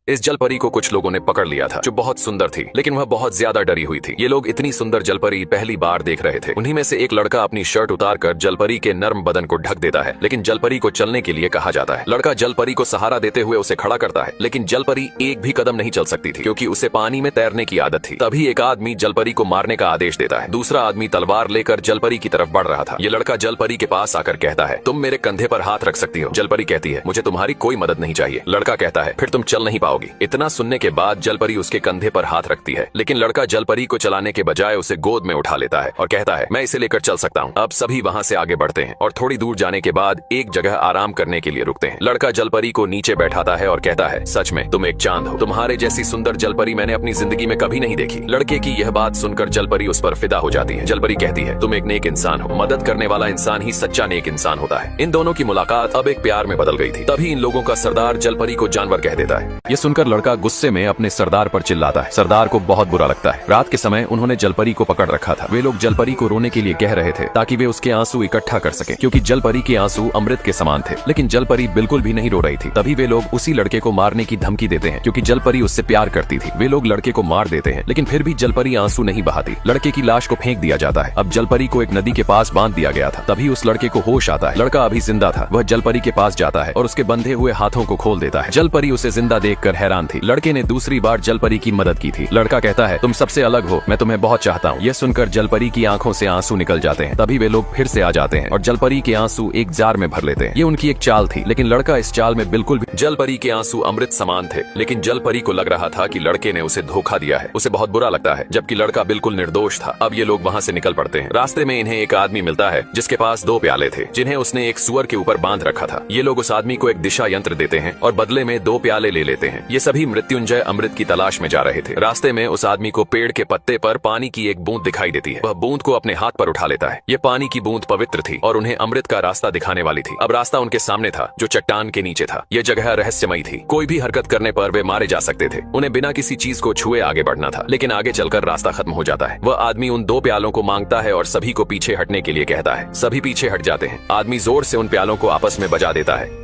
इस जल परी को कुछ लोगों ने पकड़ लिया था, जो बहुत सुंदर थी, लेकिन वह बहुत ज्यादा डरी हुई थी। ये लोग इतनी सुंदर जल परी पहली बार देख रहे थे। उन्हीं में से एक लड़का अपनी शर्ट उतारकर जल परी के नर्म बदन को ढक देता है, लेकिन जल परी को चलने के लिए कहा जाता है। लड़का जल परी को सहारा देते हुए उसे खड़ा करता है, लेकिन जल परी एक भी कदम नहीं चल सकती थी, क्योंकि उसे पानी में तैरने की आदत थी। तभी एक आदमी जल परी को मारने का आदेश देता है। दूसरा आदमी तलवार लेकर जल परी की तरफ बढ़ रहा था। ये लड़का जल परी के पास आकर कहता है, तुम मेरे कंधे पर हाथ रख सकती हो। जल परी कहती है, मुझे तुम्हारी कोई मदद नहीं चाहिए। लड़का कहता है, फिर तुम चल नहीं पाओगी। इतना सुनने के बाद जल परी उसके कंधे पर हाथ रखती है, लेकिन लड़का जल परी को चलाने के बजाय उसे गोद में उठा लेता है और कहता है, मैं इसे लेकर चल सकता हूँ। अब सभी वहाँ से आगे बढ़ते हैं और थोड़ी दूर जाने के बाद एक जगह आराम करने के लिए रुकते हैं। लड़का जल परी को नीचे बैठाता है और कहता है, सच में तुम एक चांद हो। तुम्हारे जैसी सुंदर जल परी मैंने अपनी जिंदगी में कभी नहीं देखी। लड़के की यह बात सुनकर जल परी उस पर फिदा हो जाती है। जल परी कहती है, तुम एक नेक इंसान हो। मदद करने वाला इंसान ही सच्चा नेक इंसान होता है। इन दोनों की मुलाकात अब एक प्यार में बदल गई थी। तभी इन लोगों का सरदार जल परी को जानवर कह देता है। यह सुनकर लड़का गुस्से में अपने सरदार पर चिल्लाता है। सरदार को बहुत बुरा लगता है। रात के समय उन्होंने जलपरी को पकड़ रखा था। वे लोग जलपरी को रोने के लिए कह रहे थे, ताकि वे उसके आंसू इकट्ठा कर सके, क्योंकि जलपरी के आंसू अमृत के समान थे। लेकिन जलपरी बिल्कुल भी नहीं रो रही थी। तभी वे लोग उसी लड़के को मारने की धमकी देते हैं, क्योंकि जलपरी उससे प्यार करती थी। वे लोग लड़के को मार देते हैं, लेकिन फिर भी जलपरी आंसू नहीं बहाती। लड़के की लाश को फेंक दिया जाता है। अब जलपरी को एक नदी के पास बांध दिया गया था। तभी उस लड़के को होश आता है। लड़का अभी जिंदा था। वह जलपरी के पास जाता है और उसके बंधे हुए हाथों को खोल देता है। जलपरी उसे जिंदा देखकर हैरान थी। लड़के ने दूसरी बार जलपरी की मदद की थी। लड़का कहता है, तुम सबसे अलग हो, मैं तुम्हें बहुत चाहता हूँ। यह सुनकर जलपरी की आंखों से आंसू निकल जाते हैं। तभी वे लोग फिर से आ जाते हैं और जलपरी के आंसू एक जार में भर लेते हैं। ये उनकी एक चाल थी, लेकिन लड़का इस चाल में बिल्कुल भी। जलपरी के आंसू अमृत समान थे, लेकिन जलपरी को लग रहा था कि लड़के ने उसे धोखा दिया है। उसे बहुत बुरा लगता है, जबकि लड़का बिल्कुल निर्दोष था। अब ये लोग वहाँ से निकल पड़ते हैं। रास्ते में इन्हें एक आदमी मिलता है, जिसके पास 2 प्याले थे, जिन्हें उसने एक सुअर के ऊपर बांध रखा था। ये लोग उस आदमी को एक दिशा यंत्र देते हैं और बदले में 2 प्याले ले लेते हैं। ये सभी मृत्युंजय अमृत की तलाश में जा रहे थे। रास्ते में उस आदमी को पेड़ के पत्ते पर पानी की एक बूंद दिखाई देती है। वह बूंद को अपने हाथ पर उठा लेता है। ये पानी की बूंद पवित्र थी और उन्हें अमृत का रास्ता दिखाने वाली थी। अब रास्ता उनके सामने था, जो चट्टान के नीचे था। यह जगह रहस्यमयी थी। कोई भी हरकत करने पर वे मारे जा सकते थे। उन्हें बिना किसी चीज को छुए आगे बढ़ना था, लेकिन आगे चलकर रास्ता खत्म हो जाता है। वह आदमी उन 2 प्यालों को मांगता है और सभी को पीछे हटने के लिए कहता है। सभी पीछे हट जाते हैं। आदमी जोर से उन प्यालों को आपस में बजा देता है।